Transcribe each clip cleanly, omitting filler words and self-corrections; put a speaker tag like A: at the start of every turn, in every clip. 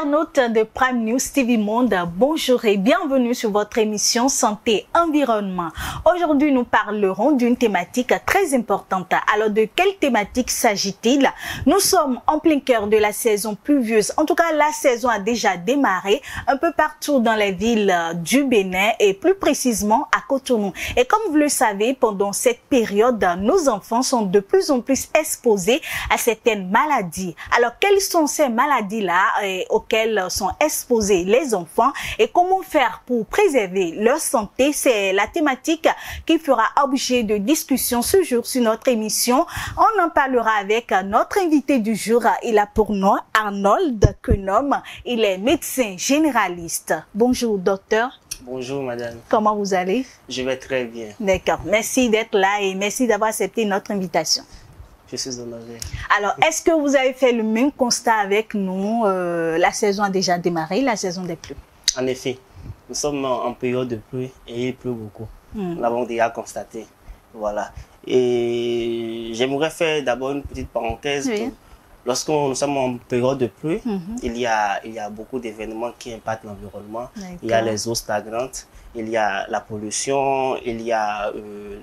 A: Internautes de Prime News TV Monde, bonjour et bienvenue sur votre émission Santé Environnement. Aujourd'hui, nous parlerons d'une thématique très importante. Alors, de quelle thématique s'agit-il? Nous sommes en plein cœur de la saison pluvieuse. En tout cas, la saison a déjà démarré un peu partout dans les villes du Bénin et plus précisément à Cotonou. Et comme vous le savez, pendant cette période, nos enfants sont de plus en plus exposés à certaines maladies. Alors, quelles sont ces maladies-là auxquelles sont exposés les enfants et comment faire pour préserver leur santé? C'est la thématique qui fera objet de discussion ce jour sur notre émission. On en parlera avec notre invité du jour. Il a pour nom Arnold Quenom. Il est médecin généraliste. Bonjour, docteur.
B: Bonjour madame.
A: Comment vous allez?
B: Je vais très bien.
A: D'accord. Merci d'être là et merci d'avoir accepté notre invitation.
B: Je suis honoré.
A: Alors, est-ce que vous avez fait le même constat avec nous? La saison a déjà démarré, la saison des pluies.
B: En effet, nous sommes en période de pluie et il pleut beaucoup. Nous l'avons déjà constaté. Voilà. Et j'aimerais faire d'abord une petite parenthèse.
A: Oui.
B: Lorsque nous sommes en période de pluie, il y a beaucoup d'événements qui impactent l'environnement. Il y a les eaux stagnantes, il y a la pollution, il y a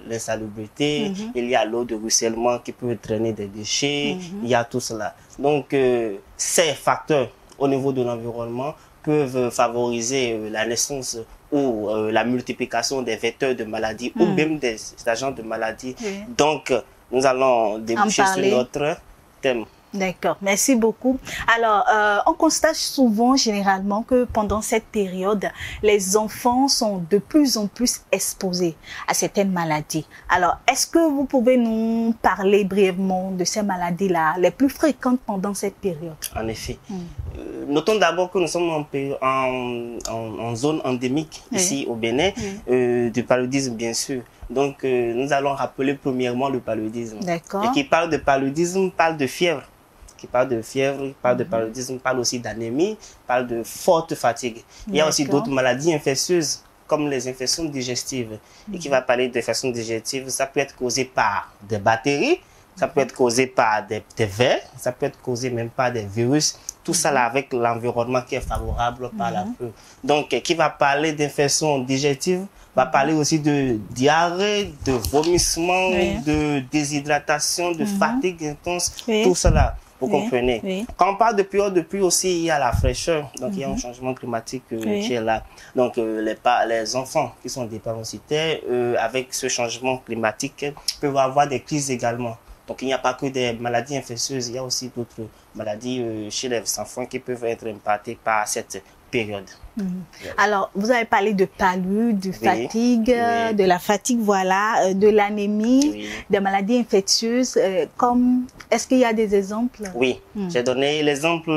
B: l'insalubrité, il y a l'eau de ruissellement qui peut traîner des déchets, il y a tout cela. Donc, ces facteurs au niveau de l'environnement peuvent favoriser la naissance ou la multiplication des vecteurs de maladies ou même des agents de maladies. Donc, nous allons déboucher sur notre thème.
A: D'accord, merci beaucoup. Alors, on constate souvent, généralement, que pendant cette période, les enfants sont de plus en plus exposés à certaines maladies. Alors, est-ce que vous pouvez nous parler brièvement de ces maladies-là, les plus fréquentes pendant cette période?
B: En effet. Notons d'abord que nous sommes en zone endémique, ici au Bénin, du paludisme, bien sûr. Donc, nous allons rappeler premièrement le paludisme.
A: D'accord.
B: Et qui parle de paludisme, parle de fièvre. Qui parle de fièvre, parle de paludisme, parle aussi d'anémie, parle de forte fatigue. Il y a aussi d'autres maladies infectieuses, comme les infections digestives. Et qui va parler d'infections digestives, ça peut être causé par des bactéries, ça peut être causé par des vers, ça peut être causé même par des virus. Tout ça là avec l'environnement qui est favorable par la pluie. Donc, qui va parler d'infections digestives, va parler aussi de diarrhée, de vomissement, de déshydratation, de fatigue intense, tout cela. Vous comprenez? Quand on parle de période de pluie aussi, il y a la fraîcheur. Donc, il y a un changement climatique qui est là. Donc, les enfants qui sont déparasitaires, avec ce changement climatique, peuvent avoir des crises également. Donc, il n'y a pas que des maladies infectieuses, il y a aussi d'autres maladies chez les enfants qui peuvent être impactées par cette période.
A: Alors, vous avez parlé de palu, de fatigue, de la fatigue, voilà, de l'anémie, des maladies infectieuses. Est-ce qu'il y a des exemples? Oui,
B: j'ai donné l'exemple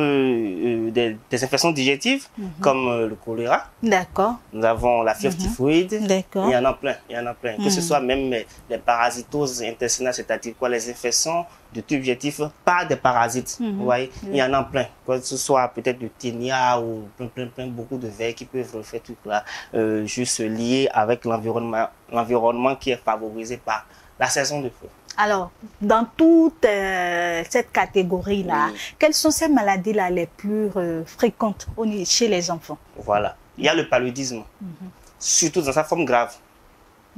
B: des infections digestives, comme le choléra.
A: D'accord.
B: Nous avons la fièvre typhoïde.
A: D'accord.
B: Il y en a plein, il y en a plein. Que ce soit même les parasitoses intestinales, c'est-à-dire quoi, les infections de tube digestif par des parasites. Vous voyez, il y en a plein. Que ce soit peut-être du ténia ou plein, beaucoup de vers qui peuvent faire tout là, juste lié avec l'environnement qui est favorisé par la saison de pluie.
A: Alors, dans toute cette catégorie-là, quelles sont ces maladies-là les plus fréquentes chez les enfants?
B: Voilà. Il y a le paludisme, surtout dans sa forme grave.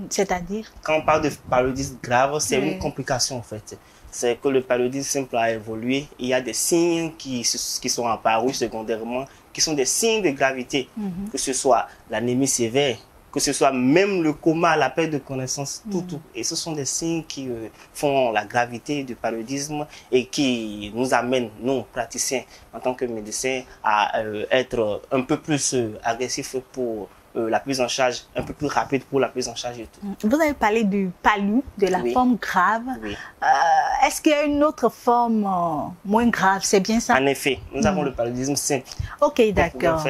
A: C'est-à-dire?
B: Quand on parle de paludisme grave, c'est une complication en fait. C'est que le paludisme simple a évolué. Il y a des signes qui sont apparus secondairement, qui sont des signes de gravité, que ce soit l'anémie sévère, que ce soit même le coma, la perte de connaissance, tout. Et ce sont des signes qui font la gravité du paludisme et qui nous amènent, nous, praticiens, en tant que médecins, à être un peu plus agressifs pour la prise en charge, un peu plus rapide pour la prise en charge et tout.
A: Vous avez parlé du palu, de la forme grave. Est-ce qu'il y a une autre forme moins grave? C'est bien ça?
B: En effet, nous avons le paludisme simple.
A: Ok, d'accord.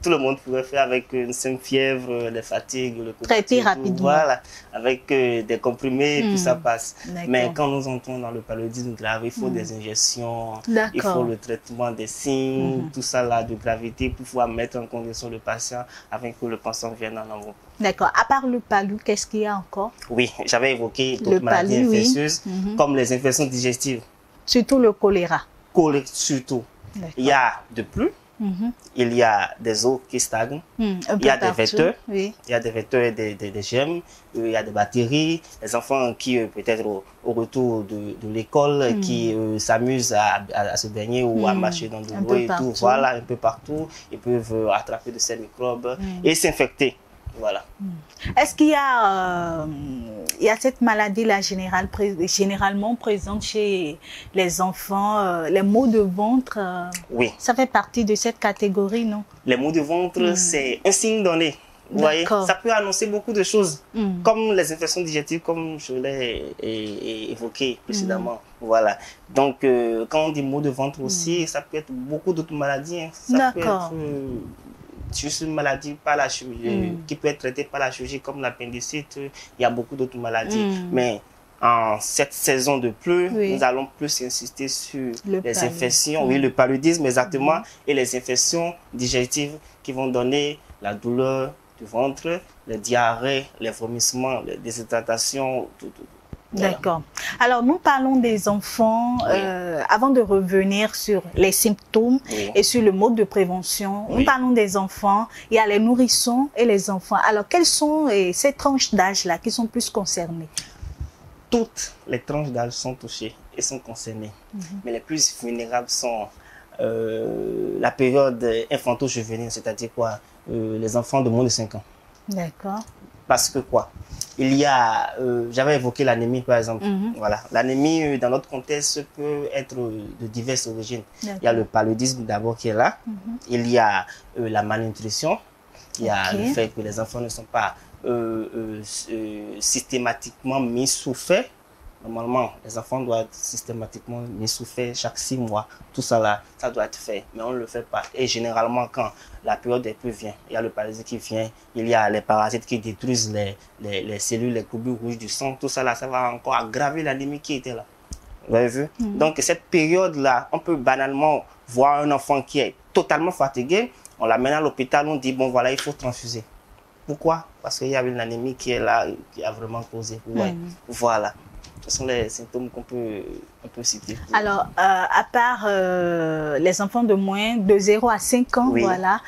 B: Tout le monde pourrait faire avec une simple fièvre, les fatigues, le coup
A: traiter rapidement.
B: Voilà, avec des comprimés, puis ça passe. Mais quand nous entrons dans le paludisme grave, il faut des injections, il faut le traitement des signes, tout ça là de gravité pour pouvoir mettre en condition le patient afin que le patient vienne en amour.
A: D'accord. À part le palu, qu'est-ce qu'il y a encore?
B: Oui, j'avais évoqué d'autres maladies infectieuses, comme les infections digestives.
A: Surtout le choléra.
B: Surtout. Il y a de pluie, Il y a des eaux qui stagnent.
A: Un peu
B: Il y a des
A: partout,
B: vecteurs.
A: oui.
B: Il y a des vecteurs et des gemmes. Il y a des bactéries. Les enfants qui, peut-être au retour de l'école, qui s'amusent à se baigner ou à marcher dans de l'eau et tout. Voilà, un peu partout. Ils peuvent attraper de ces microbes et s'infecter. Voilà.
A: Est-ce qu'il y a, cette maladie-là généralement présente chez les enfants, les maux de ventre?
B: Oui.
A: Ça fait partie de cette catégorie, non?
B: Les maux de ventre, c'est un signe donné. Vous voyez, ça peut annoncer beaucoup de choses, comme les infections digestives, comme je l'ai évoqué précédemment. Voilà. Donc, quand on dit maux de ventre aussi, ça peut être beaucoup d'autres maladies. Hein. Ça peut être juste une maladie par la chirurgie, qui peut être traitée par la chirurgie, comme l'appendicite. Il y a beaucoup d'autres maladies. Mais en cette saison de pluie, nous allons plus insister sur les infections, le paludisme exactement, et les infections digestives qui vont donner la douleur du ventre, les diarrhées, les vomissements, les déshydratations, tout. Voilà.
A: D'accord. Alors, nous parlons des enfants, avant de revenir sur les symptômes et sur le mode de prévention. Nous parlons des enfants, il y a les nourrissons et les enfants. Alors, quelles sont ces tranches d'âge-là qui sont plus concernées?
B: Toutes les tranches d'âge sont touchées et sont concernées. Mais les plus vulnérables sont la période infanto-juvénile, c'est-à-dire quoi? Les enfants de moins de 5 ans.
A: D'accord.
B: Parce que quoi? Il y a, j'avais évoqué l'anémie par exemple. Voilà, l'anémie dans notre contexte peut être de diverses origines. Il y a le paludisme d'abord qui est là. Il y a la malnutrition. Il y a le fait que les enfants ne sont pas systématiquement mis sous fait. Normalement, les enfants doivent être systématiquement mis sous fait chaque 6 mois. Tout ça là, ça doit être fait. Mais on ne le fait pas. Et généralement, quand la période des pluies vient, il y a le parasite qui vient, il y a les parasites qui détruisent les cellules, les globules rouges du sang. Tout ça là, ça va encore aggraver l'anémie qui était là. Vous avez vu? Donc, cette période-là, on peut banalement voir un enfant qui est totalement fatigué. On l'amène à l'hôpital, on dit, bon voilà, il faut transfuser. Pourquoi? Parce qu'il y a une anémie qui est là, qui a vraiment causé. Voilà. Ce sont les symptômes qu'on peut citer.
A: Alors, à part les enfants de moins de 0 à 5 ans, voilà,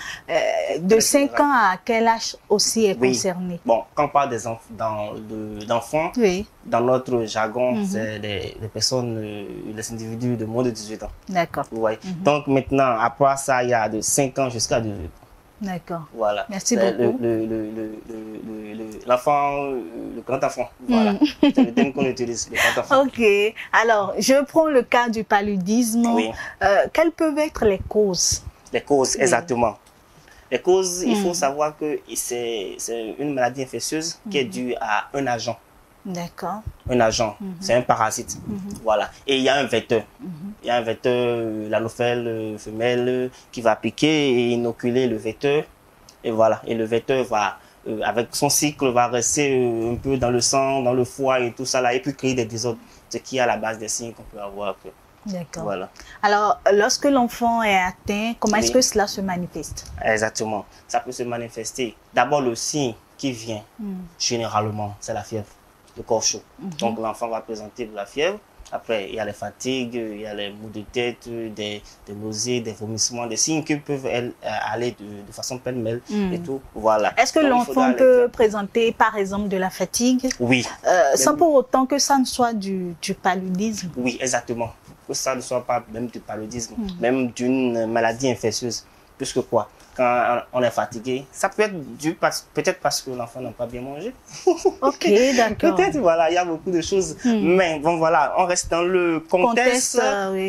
A: de 5 ans à quel âge aussi est concerné?
B: Bon, quand on parle d'enfants, dans notre jargon, c'est les personnes, les individus de moins de 18 ans. D'accord. Donc maintenant, à part ça, il y a de 5 ans jusqu'à 18 ans.
A: D'accord.
B: Voilà.
A: Merci beaucoup.
B: L'enfant, le grand enfant. Voilà. C'est le terme qu'on utilise, le grand enfant.
A: Ok. Alors, je prends le cas du paludisme. Quelles peuvent être les causes?
B: Les causes, exactement. Les causes, il faut savoir que c'est une maladie infectieuse qui est due à un agent.
A: D'accord.
B: Un agent, c'est un parasite. Voilà. Et il y a un vecteur. Il y a un vecteur, l'anophèle femelle, qui va piquer et inoculer le vecteur. Et voilà. Et le vecteur va, avec son cycle, va rester un peu dans le sang, dans le foie et tout ça là, et puis créer des désordres. Ce qui est à la base des signes qu'on peut avoir après.
A: D'accord.
B: Voilà.
A: Alors, lorsque l'enfant est atteint, comment est-ce que cela se manifeste?
B: Exactement. Ça peut se manifester. D'abord, le signe qui vient, généralement, c'est la fièvre. Le corps chaud. Donc l'enfant va présenter de la fièvre. Après, il y a les fatigues, il y a les maux de tête, des nausées, des vomissements, des signes qui peuvent aller de façon pêle-mêle et tout. Voilà.
A: Est-ce que l'enfant peut présenter, par exemple, de la fatigue?
B: Oui.
A: Sans pour autant que ça ne soit du paludisme?
B: Oui, exactement. Que ça ne soit pas même du paludisme, même d'une maladie infectieuse. Puisque quoi? Quand on est fatigué, ça peut être dû peut-être parce que l'enfant n'a pas bien mangé.
A: Ok, d'accord.
B: Peut-être, voilà, il y a beaucoup de choses. Mais bon, voilà, on reste dans le contexte.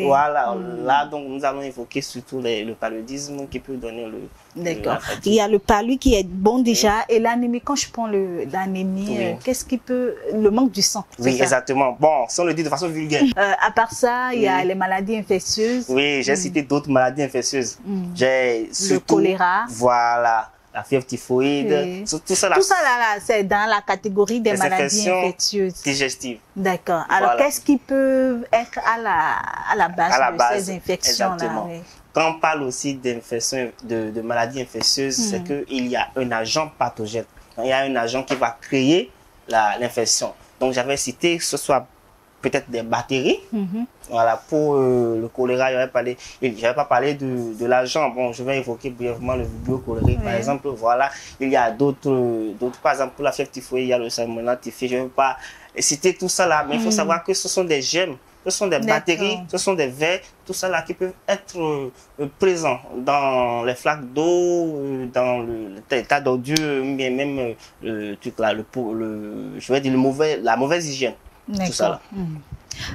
B: Voilà, là, donc nous allons évoquer surtout le paludisme qui peut donner le...
A: D'accord. Il y a le palud qui est bon déjà et l'anémie. Quand je prends l'anémie, qu'est-ce qui peut... Le manque du sang.
B: Oui, exactement. Bon, si on le dit de façon vulgaire.
A: À part ça, il y a les maladies infectieuses.
B: Oui, j'ai cité d'autres maladies infectieuses. J'ai
A: le choléra.
B: Voilà. La fièvre typhoïde. Tout ça là,
A: c'est dans la catégorie des maladies infectieuses.
B: Digestives.
A: D'accord. Alors, qu'est-ce qui peut être à la base de ces infections-là?
B: Quand on parle aussi d'infections, de maladies infectieuses, c'est qu'il y a un agent pathogène. Il y a un agent qui va créer l'infection. Donc, j'avais cité que ce soit peut-être des batteries. Voilà, pour le choléra, j'avais pas parlé de l'argent. Bon, je vais évoquer brièvement le vibrio cholérique, par exemple. Voilà, il y a d'autres, par exemple, pour la fièvre typhoïde, il y a le salmonelle typhique. Je ne vais pas citer tout ça là, mais il faut savoir que ce sont des gemmes, ce sont des batteries, ce sont des vers, tout ça là qui peuvent être présents dans les flaques d'eau, dans le tas d'ordures, mais même le truc là, je vais dire la mauvaise hygiène. Tout ça là.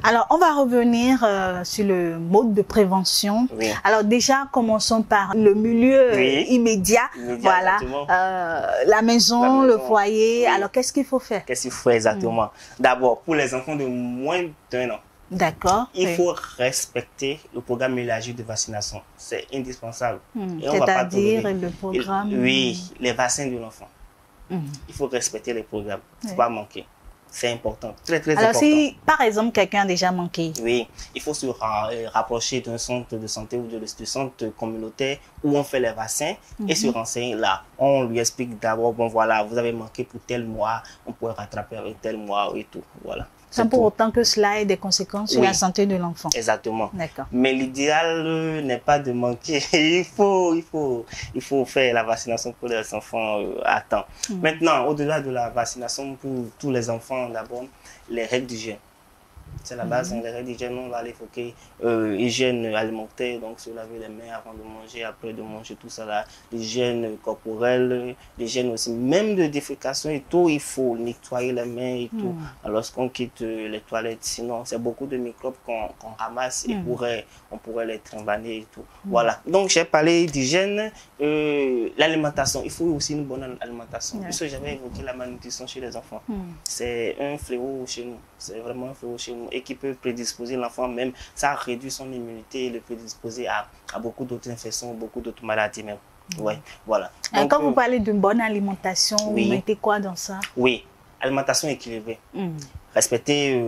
A: Alors, on va revenir sur le mode de prévention.
B: Oui.
A: Alors déjà, commençons par le milieu immédiat. Voilà, la maison, le foyer. Oui. Alors, qu'est-ce qu'il faut faire?
B: Qu'est-ce qu'il faut faire exactement? D'abord, pour les enfants de moins d'1 an,
A: d'accord,
B: il faut respecter le programme élargi de vaccination. C'est indispensable.
A: C'est-à-dire le programme?
B: Oui, les vaccins de l'enfant. Il faut respecter les programmes. Il ne faut pas manquer. C'est important, très important.
A: Alors si, par exemple, quelqu'un a déjà manqué.
B: Oui, il faut se rapprocher d'un centre de santé ou de centre communautaire où on fait les vaccins et se renseigner là. On lui explique d'abord, bon voilà, vous avez manqué pour tel mois, on pourrait rattraper avec tel mois et tout, voilà.
A: Sans pour autant que cela ait des conséquences sur la santé de l'enfant.
B: Exactement.
A: D'accord.
B: Mais l'idéal n'est pas de manquer. Il faut faire la vaccination pour les enfants à temps. Maintenant, au-delà de la vaccination pour tous les enfants, d'abord, les règles d'hygiène. C'est la base, les règles d'hygiène, on va l'évoquer. Hygiène alimentaire, donc se laver les mains avant de manger, après de manger, tout ça là. L'hygiène corporelle, l'hygiène aussi, même de défécation et tout, il faut nettoyer les mains et tout. Lorsqu'on quitte les toilettes, sinon c'est beaucoup de microbes qu'on ramasse et on pourrait les trimballer et tout. Voilà, donc j'ai parlé d'hygiène, l'alimentation, il faut aussi une bonne alimentation. Puisque j'avais évoqué la malnutrition chez les enfants. C'est un fléau chez nous, c'est vraiment un fléau chez nous et qui peut prédisposer l'enfant même, ça réduit son immunité et le prédisposer à beaucoup d'autres infections, beaucoup d'autres maladies même. Ouais, voilà.
A: Donc, quand vous parlez d'une bonne alimentation, vous mettez quoi dans ça? Oui,
B: alimentation équilibrée. Respecter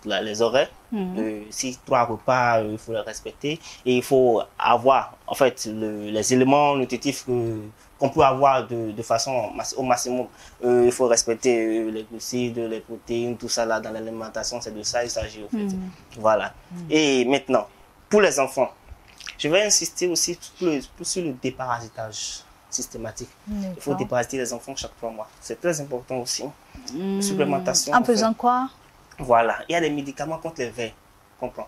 B: les horaires. Si 3 repas, il faut les respecter. Et il faut avoir, en fait, les éléments nutritifs qu'on peut avoir de façon au maximum. Il faut respecter les glucides, les protéines, tout ça là dans l'alimentation. C'est de ça il s'agit, en fait. Voilà. Et maintenant, pour les enfants, je vais insister aussi sur le déparasitage systématique. Il faut déparasiter les enfants chaque 3 mois. C'est très important aussi. Supplémentation.
A: En faisant quoi?
B: Voilà. Il y a des médicaments contre les vers. Comprends?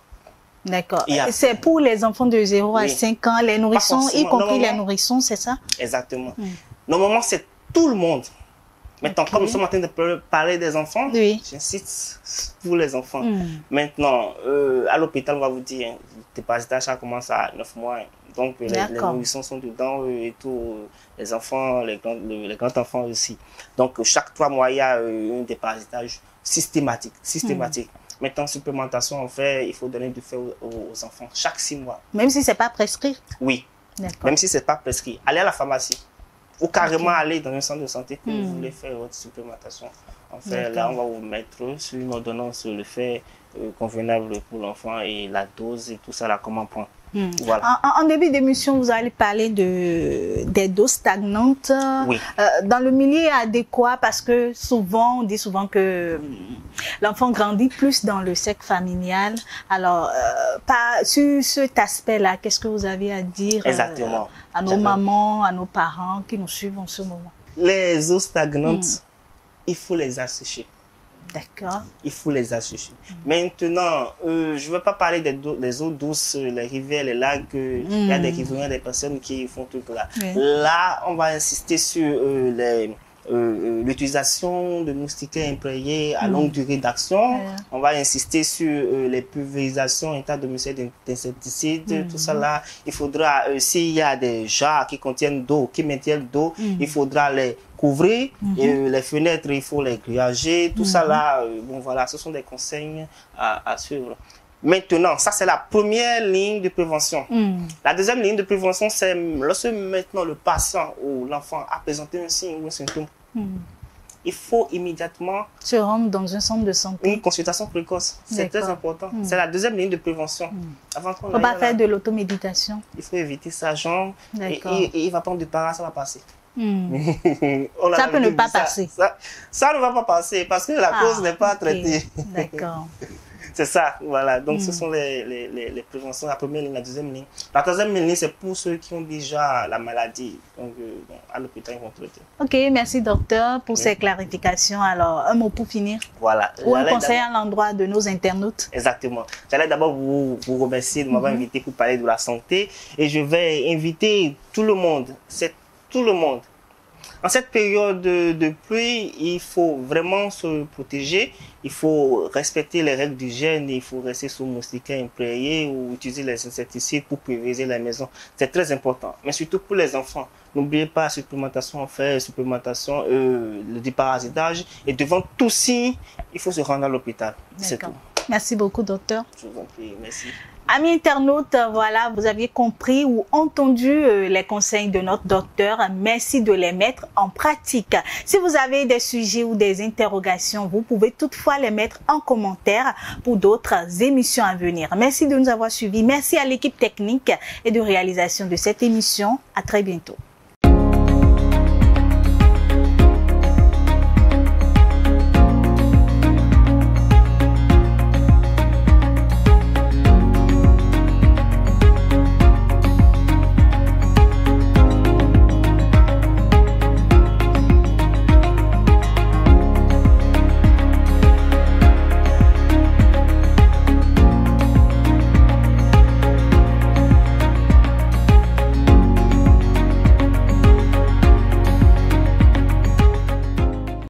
A: D'accord. C'est pour les enfants de 0 à 5 ans, les nourrissons, y compris les nourrissons, c'est ça?
B: Exactement. Normalement, c'est tout le monde. Maintenant, comme nous sommes en train de parler des enfants, j'insiste pour les enfants. Maintenant, à l'hôpital, on va vous dire, le déparasitage, ça commence à 9 mois. Donc, les nourrissons sont dedans et tout, les enfants, les grands-enfants aussi. Donc, chaque 3 mois, il y a un déparasitage systématique. Maintenant, supplémentation, en fait, il faut donner du fait aux enfants chaque 6 mois.
A: Même si ce n'est pas prescrit?
B: Oui, même si ce n'est pas prescrit. Allez à la pharmacie ou carrément aller dans un centre de santé que vous voulez faire votre supplémentation. En fait, là, on va vous mettre sur une ordonnance le fait convenable pour l'enfant et la dose et tout ça, là, comment prendre.
A: Voilà. En début d'émission, vous allez parler des doses stagnantes. Dans le milieu adéquat, parce que souvent, on dit souvent que l'enfant grandit plus dans le cercle familial. Alors, sur cet aspect-là, qu'est-ce que vous avez à dire à nos mamans, à nos parents qui nous suivent en ce moment?
B: Les eaux stagnantes, il faut les assécher.
A: D'accord.
B: Il faut les assécher. Maintenant, je ne veux pas parler des eaux douces, les rivières, les lacs. Il y a des riverains, des personnes qui font tout là. Là, on va insister sur l'utilisation de moustiquaires imprégnés à longue durée d'action. On va insister sur les pulvérisations intradomiciliaires d'insecticides, tout ça là. Il faudra, s'il y a des jarres qui contiennent d'eau, qui maintiennent d'eau, il faudra les couvrir. Les fenêtres, il faut les grillager, tout ça là. Bon voilà, ce sont des conseils à suivre. Maintenant, ça c'est la première ligne de prévention. La deuxième ligne de prévention, c'est lorsque maintenant le patient ou l'enfant a présenté un signe ou un symptôme, il faut immédiatement
A: se rendre dans un centre de santé.
B: Une consultation précoce, c'est très important. C'est la deuxième ligne de prévention.
A: Avant qu'on ne pas faire de l'automédication.
B: Il faut éviter ça, genre, et il va prendre du para, ça va passer.
A: Ça peut ne pas passer.
B: Ça ne va pas passer parce que la cause n'est pas traitée.
A: D'accord.
B: C'est ça, voilà. Donc, ce sont les préventions, la première ligne, la deuxième ligne. La troisième ligne, c'est pour ceux qui ont déjà la maladie. Donc, à l'hôpital, ils vont traiter.
A: Ok, merci docteur pour ces clarifications. Alors, un mot pour finir.
B: Voilà.
A: Ou un conseil à l'endroit de nos internautes.
B: Exactement. J'allais d'abord vous remercier de m'avoir invité pour parler de la santé. Et je vais inviter tout le monde, c'est tout le monde. En cette période de pluie, il faut vraiment se protéger. Il faut respecter les règles d'hygiène. Il faut rester sous moustiquaires imprégnés ou utiliser les insecticides pour pulvériser la maison. C'est très important. Mais surtout pour les enfants. N'oubliez pas la supplémentation en fer, supplémentation, le déparasitage. Et devant tout signe, il faut se rendre à l'hôpital. C'est tout.
A: Merci beaucoup, docteur.
B: Je vous en prie. Merci.
A: Amis internautes, voilà, vous aviez compris ou entendu les conseils de notre docteur. Merci de les mettre en pratique. Si vous avez des sujets ou des interrogations, vous pouvez toutefois les mettre en commentaire pour d'autres émissions à venir. Merci de nous avoir suivis. Merci à l'équipe technique et de réalisation de cette émission. À très bientôt.